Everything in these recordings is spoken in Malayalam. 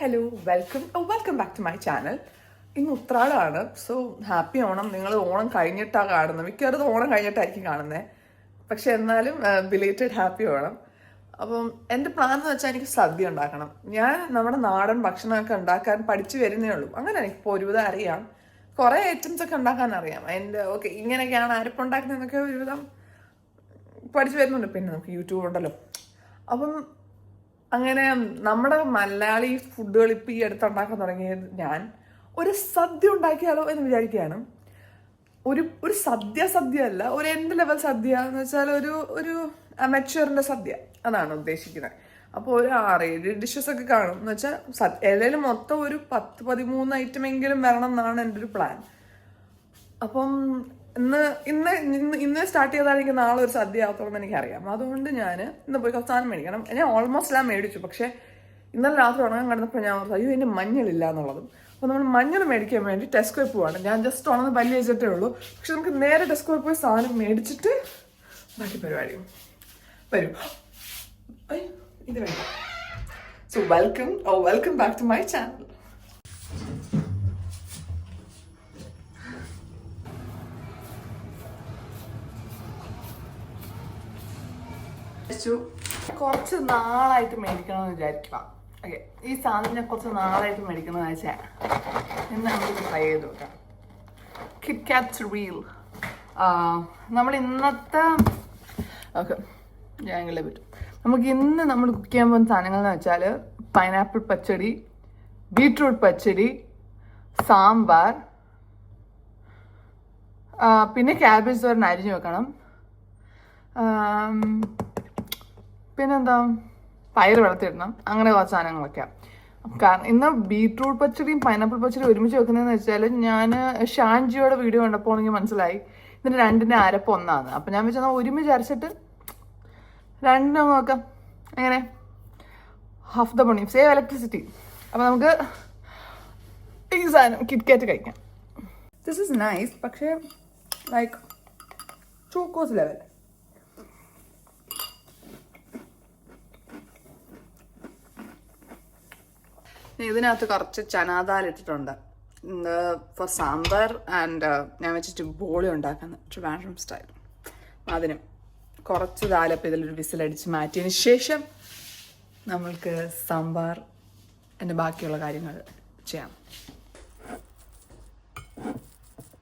Hello welcome back to my channel. ഇന്ന് ഉത്രാടമാണ്. So happy Onam. നിങ്ങൾ ഓണം കഴിഞ്ഞിട്ടാണ് കാണുന്നത്, മിക്കവാറും ഓണം കഴിഞ്ഞിട്ടായിരിക്കും കാണുന്നത്. പക്ഷെ എന്നാലും ബിലേറ്റഡ് ഹാപ്പി ഓണം. അപ്പം എൻ്റെ പ്ലാൻ എന്ന് വെച്ചാൽ എനിക്ക് സദ്യ ഉണ്ടാക്കണം. ഞാൻ നമ്മുടെ നാടൻ ഭക്ഷണമൊക്കെ ഉണ്ടാക്കാൻ പഠിച്ചു വരുന്നേ ഉള്ളൂ. അങ്ങനെ എനിക്കിപ്പോൾ ഒരുവിധം അറിയാം, കുറേ ഐറ്റംസ് ഒക്കെ ഉണ്ടാക്കാൻ അറിയാം. ഓക്കെ ഇങ്ങനെയൊക്കെയാണ് അരപ്പുണ്ടാക്കുന്നതെന്നൊക്കെ ഒരുവിധം പഠിച്ചു വരുന്നുണ്ട്. പിന്നെ നമുക്ക് യൂട്യൂബ് ഉണ്ടല്ലോ. അപ്പം അങ്ങനെ നമ്മുടെ മലയാളി ഫുഡുകൾ ഇപ്പം ഈ അടുത്ത് ഉണ്ടാക്കാൻ തുടങ്ങിയത് ഞാൻ ഒരു സദ്യ ഉണ്ടാക്കിയാലോ എന്ന് വിചാരിക്കുകയാണ്. ഒരു സദ്യ അല്ല, ഒരു എൻഡ് ലെവൽ സദ്യ എന്ന് വെച്ചാൽ ഒരു അമച്വറിൻ്റെ സദ്യ, അതാണ് ഉദ്ദേശിക്കുന്നത്. അപ്പോൾ ഒരു 6-7 ഡിഷസ് ഒക്കെ കാണും എന്ന് വെച്ചാൽ ഇലയിൽ മൊത്തം ഒരു 10-13 ഐറ്റം എങ്കിലും വരണം എന്നാണ് എൻ്റെ ഒരു പ്ലാൻ. അപ്പം ഇന്ന് സ്റ്റാർട്ട് ചെയ്താൽ എനിക്ക് നാളെ ഒരു സദ്യ ആകത്തുള്ളൂ എനിക്കറിയാം. അതുകൊണ്ട് ഞാൻ ഇന്ന് പോയി കുറച്ച് സാധനം മേടിക്കണം. ഞാൻ ഓൾമോസ്റ്റ് എല്ലാം മേടിച്ചു. പക്ഷേ ഇന്നലെ രാത്രി ഉണങ്ങാൻ കിടന്നപ്പോൾ ഞാൻ ഓർത്തു അയ്യോ ഇതിൻ്റെ മഞ്ഞളില്ല എന്നുള്ളതും. അപ്പോൾ നമ്മൾ മഞ്ഞൾ മേടിക്കാൻ വേണ്ടി ടെസ്കോയിൽ പോവാണ്. ഞാൻ ജസ്റ്റ് ഉണന്ന് പല്ല് വെച്ചിട്ടേ ഉള്ളൂ. പക്ഷെ നമുക്ക് നേരെ ടെസ്കോയിൽ പോയി സാധനം മേടിച്ചിട്ട് ബാക്കി പരിപാടി വരും. ഇത് വേണ്ട. So welcome back to my channel. കുറച്ച് നാളായിട്ട് മേടിക്കണമെന്ന് വിചാരിക്കുക. ഓക്കെ, ഈ സാധനം ഞാൻ കുറച്ച് നാളായിട്ട് മേടിക്കണമെന്ന് വെച്ചാൽ ഇന്ന് നമുക്ക് ട്രൈ ചെയ്ത് നോക്കാം. KitKat reel. നമ്മൾ ഇന്നത്തെ ഓക്കെ ഞങ്ങളെ പറ്റും. നമുക്ക് ഇന്ന് നമ്മൾ കുക്ക് ചെയ്യാൻ പോകുന്ന സാധനങ്ങൾ എന്ന് വെച്ചാൽ പൈനാപ്പിൾ പച്ചടി, ബീട്രൂട്ട് പച്ചടി, സാമ്പാർ, പിന്നെ ക്യാബേജ് തോരൻ അരിഞ്ഞു വെക്കണം, പിന്നെന്താ പയർ വെള്ളത്തിടണം. അങ്ങനെ കുറച്ച് സാധനങ്ങളൊക്കെയാണ്. കാരണം ഇന്ന് ബീട്രൂട്ട് പച്ചടിയും പൈനാപ്പിൾ പച്ചടിയും ഒരുമിച്ച് വെക്കുന്നതെന്ന് വെച്ചാൽ ഞാൻ ഷാൻജിയോടെ വീഡിയോ കണ്ടപ്പോൾ എനിക്ക് മനസ്സിലായി ഇതിൻ്റെ രണ്ടിൻ്റെ അരപ്പ് ഒന്നാണ്. അപ്പം ഞാൻ വെച്ചാൽ ഒരുമിച്ച് അരച്ചിട്ട് രണ്ടും നോക്കാം. എങ്ങനെ how the money save electricity. അപ്പം നമുക്ക് ഈ സാധനം കിറ്റ്കാറ്റ് കഴിക്കാം. ദിസ് ഈസ് നൈസ്, പക്ഷേ ലൈക്ക് ചോക്കോസ് ലെവൽ. ഇതിനകത്ത് കുറച്ച് ചനാദാൽ ഇട്ടിട്ടുണ്ട് ഫോർ സാമ്പാർ. ആൻഡ് ഞാൻ വെച്ചിട്ട് ബോളി ഉണ്ടാക്കുന്ന ട്രിവാൻഡ്രം സ്റ്റൈൽ. അതിനും കുറച്ച് ദാലപ്പം ഇതിലൊരു വിസിലടിച്ച് മാറ്റിയതിന് ശേഷം നമ്മൾക്ക് സാമ്പാർ എൻ്റെ ബാക്കിയുള്ള കാര്യങ്ങൾ ചെയ്യാം.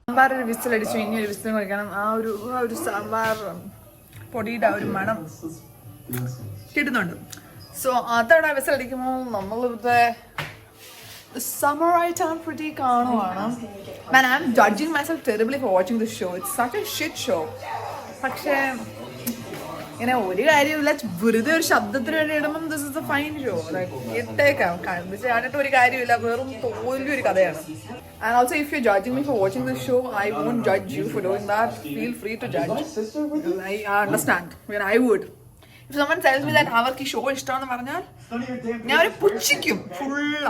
സാമ്പാർ ഒരു വിസിലടിച്ചു, ഇനി ഒരു വിസിൽ കഴിക്കണം. ആ ഒരു സാമ്പാർ പൊടിയുടെ ആ ഒരു മണം കിട്ടുന്നുണ്ട്. സോ അതവിടെ വിസിലടിക്കുമ്പോൾ നമ്മളിവിടെ സമ്മറായിട്ടാണ് pretty കാണുവാണ്. Man, I'm judging myself terribly for watching this show. It's such a shit show. പക്ഷേ ഇങ്ങനെ ഒരു കാര്യമില്ല, വെറുതെ ഒരു ശബ്ദത്തിന് വേണ്ടി ഇടുമ്പം this is a fine show. ഇട്ടേക്കാം, കണ്ടിട്ട് ഒരു കാര്യമില്ല, വെറും തോൽവി ഒരു കഥയാണ്. And also if you're judging me for watching this show, I won't judge you for doing that. Feel free to judge. I understand. When I would. If someone tells me that അവർക്ക് ഈ ഷോ ഇഷ്ടമാണെന്ന് പറഞ്ഞാൽ ഞാൻ ഒരു പുച്ഛിക്കും ഫുള്ള.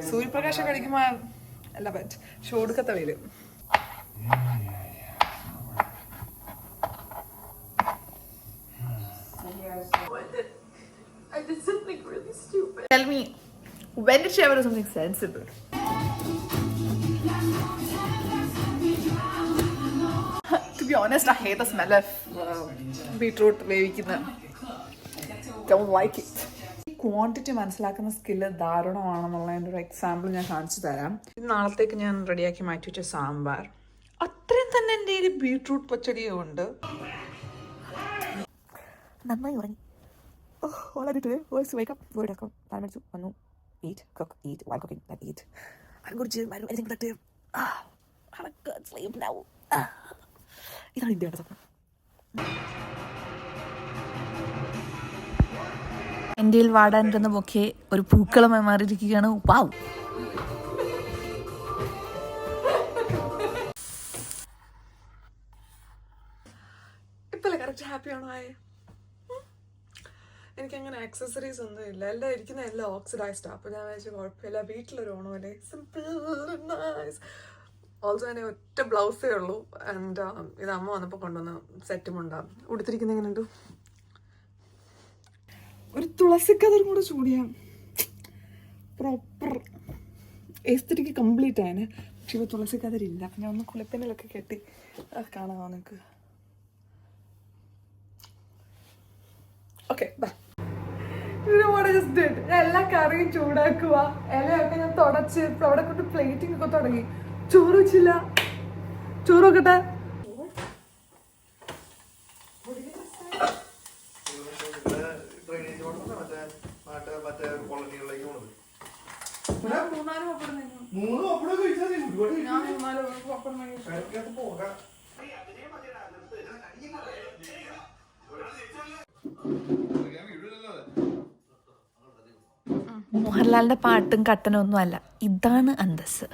സൂര്യപ്രകാശം കഴിക്കുമ്പോൾ അല്ല പറ്റ് ഷോ എടുക്കത്ത വരും. I did something really stupid. Tell me, when did she ever do something sensible? To be honest, I hate the smell of beetroot വേവിക്കുന്ന. Don't like it. Quantity മനസ്സിലാക്കുന്ന സ്കില്ല് ധാരണമാണെന്നുള്ളതിൻ്റെ ഒരു എക്സാമ്പിൾ ഞാൻ കാണിച്ചു തരാം. നാളത്തേക്ക് ഞാൻ റെഡിയാക്കി മാറ്റി വെച്ച സാമ്പാർ, അത്രയും തന്നെ എൻ്റെ ഒരു ബീട്രൂട്ട് പച്ചടിയും ഉണ്ട്. നന്നായി ഉറങ്ങി. വന്നു eat, cook, eat, while cooking, then eat. I'm going to gym, I do anything productive. Have a good sleep now. ഇതാണ് ഇന്ത്യയുടെ സ്വപ്നം. ഇന്ത്യയിൽ വാടാനിരുന്ന ബൊക്കെ ഒരു പൂക്കളമായി മാറിയിരിക്കുകയാണ്. വാവ്. ഇപ്പല്ലേ കറക്റ്റ് ഹാപ്പി ആണോ? എനിക്കങ്ങനെ ആക്സസറീസ് ഒന്നും ഇല്ല, എല്ലാം ഇരിക്കുന്ന എല്ലാം ഓക്സിഡൈസ്ഡ്. അപ്പോൾ ഞാൻ വിചാരിച്ചു കുഴപ്പമില്ല, വീട്ടിലൊരു ഓണം അല്ലേ, സിമ്പിൾ നൈസ്. ഓൾസോ എൻ്റെ ഒറ്റ ബ്ലൗസേ ഉള്ളൂ. ആൻഡ് ഇത് അമ്മ വന്നപ്പോൾ കൊണ്ടുവന്ന സെറ്റും ഉണ്ടാകും. ഉടുത്തിരിക്കുന്നത് എങ്ങനെയുണ്ട്? ഒരു തുളസിക്കതറും കൂടെ ചൂടിയാൽ പ്രോപ്പർ എസ്തറ്റിക്ക് കംപ്ലീറ്റ് ആയതിന്. പക്ഷെ ഇപ്പോൾ തുളസിക്കതറില്ല. ഞാൻ ഒന്ന് കുളിപ്പനിലൊക്കെ കെട്ടി കാണാമോ നിങ്ങൾക്ക്? Okay bye. ഞാൻ എല്ലാ കറിയും ചൂടാക്കുക, ഇലയൊക്കെ ഞാൻ തുടച്ച് ഇപ്പൊ അവിടെ കൊണ്ട് പ്ലേറ്റിംഗ് ഒക്കെ തുടങ്ങി. ചോറ് വെച്ചില്ല, ചോറ് വെക്കട്ടെ. മോഹൻലാലിന്റെ പാട്ടും കട്ടനും ഒന്നും അല്ല, ഇതാണ് അന്തസ്.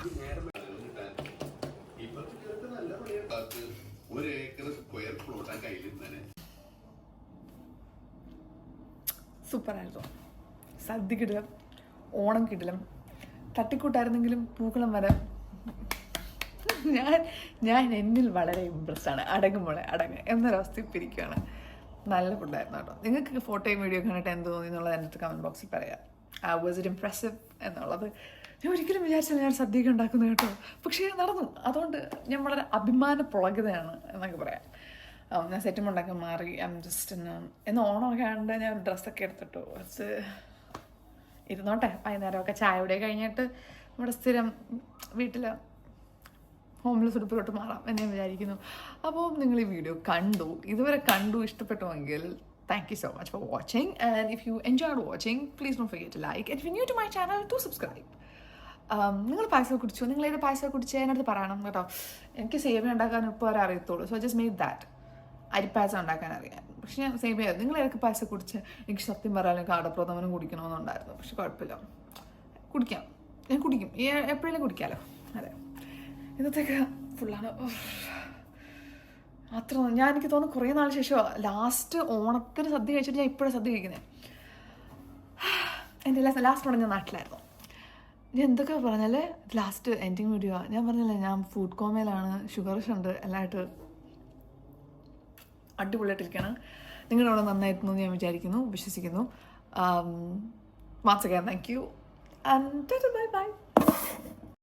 സൂപ്പറായിരുന്നു. സദ്യ കിടിലം, ഓണം കിടിലം, തട്ടിക്കൂട്ടായിരുന്നെങ്കിലും പൂക്കളം വരെ ഞാൻ എന്നിൽ വളരെ ഇമ്പ്രസ്ഡ് ആണ്. അടങ്ങുമ്പോളെ അടങ്ങ് എന്നൊരവസ്ഥ ഇപ്പം ഇരിക്കുകയാണ്. നല്ല ഫുഡായിരുന്നു കേട്ടോ. നിങ്ങൾക്ക് ഫോട്ടോയും വീഡിയോ കണ്ടിട്ട് എന്ത് തോന്നി എന്നുള്ളത് എൻ്റെ അടുത്ത് കമൻറ്റ് ബോക്സിൽ പറയാം. വാസ് ഇറ്റ് ഇംപ്രസീവ് എന്നുള്ളത് ഞാൻ ഒരിക്കലും വിചാരിച്ചില്ല ഞാൻ സദ്യയൊക്കെ ഉണ്ടാക്കുന്നത് കേട്ടോ. പക്ഷേ നടന്നു. അതുകൊണ്ട് ഞാൻ വളരെ അഭിമാന പുളകിതയാണ് എന്നൊക്കെ പറയാം. ഞാൻ സെറ്റും ഉണ്ടാക്കാൻ മാറി. ജസ്റ്റ് എന്ന് ഓണമൊക്കെ ആണ്ട് ഞാൻ ഡ്രസ്സൊക്കെ എടുത്തിട്ടു കുറച്ച് ഇരുന്നോട്ടെ. വൈകുന്നേരമൊക്കെ ചായ കൂടെ കഴിഞ്ഞിട്ട് നമ്മുടെ സ്ഥിരം വീട്ടിൽ ഹോംലെസ് ഉടുപ്പിലോട്ട് മാറാം എന്ന് ഞാൻ വിചാരിക്കുന്നു. അപ്പോൾ നിങ്ങൾ ഈ വീഡിയോ ഇതുവരെ കണ്ടു, ഇഷ്ടപ്പെട്ടുവെങ്കിൽ thank you so much for watching, and if you enjoyed watching, please don't forget to like, and if you're new to my channel, do subscribe. നിങ്ങൾ പായസം കുടിച്ചു, നിങ്ങൾ ഏത് പായസം കുടിച്ചത് എന്നടുത്ത് പറയണം കേട്ടോ. എനിക്ക് സേമിയ ഉണ്ടാക്കാൻ ഇപ്പോൾ അറിയത്തുള്ളൂ. So just made that. അരിപ്പായസം ഉണ്ടാക്കാൻ അറിയാം, പക്ഷെ ഞാൻ സേമിയ. നിങ്ങൾ ഏതൊക്കെ പായസം കുടിച്ച്? എനിക്ക് സത്യം പറയാനും കാടപ്രഥമനും കുടിക്കണമെന്നുണ്ടായിരുന്നു, പക്ഷെ കുഴപ്പമില്ല, കുടിക്കാം. ഞാൻ കുടിക്കും, എപ്പോഴെങ്കിലും കുടിക്കാമല്ലോ. അതെ, ഇന്നത്തേക്ക് ഫുള്ളാണ്. അത്ര എനിക്ക് തോന്നുന്നു കുറേ നാൾ ശേഷം ലാസ്റ്റ് ഓണത്തിന് സദ്യ കഴിച്ചിട്ട് ഞാൻ ഇപ്പോഴും സദ്യ കഴിക്കുന്നത്. എൻ്റെ ലാസ്റ്റ് ഓണം ഞാൻ നാട്ടിലായിരുന്നു. ഞാൻ എന്തൊക്കെ പറഞ്ഞാൽ ലാസ്റ്റ് എൻഡിങ് വീഡിയോ ഞാൻ പറഞ്ഞില്ലേ, ഞാൻ ഫുഡ് കോമയിലാണ്, ഷുഗർ ഉണ്ട്, എല്ലാമായിട്ട് അടിപൊളിയായിട്ടിരിക്കുകയാണ്. നിങ്ങളുടെ അവിടെ നന്നായിരുന്നു ഞാൻ വിചാരിക്കുന്നു, വിശ്വസിക്കുന്നു. once again thank you and bye bye.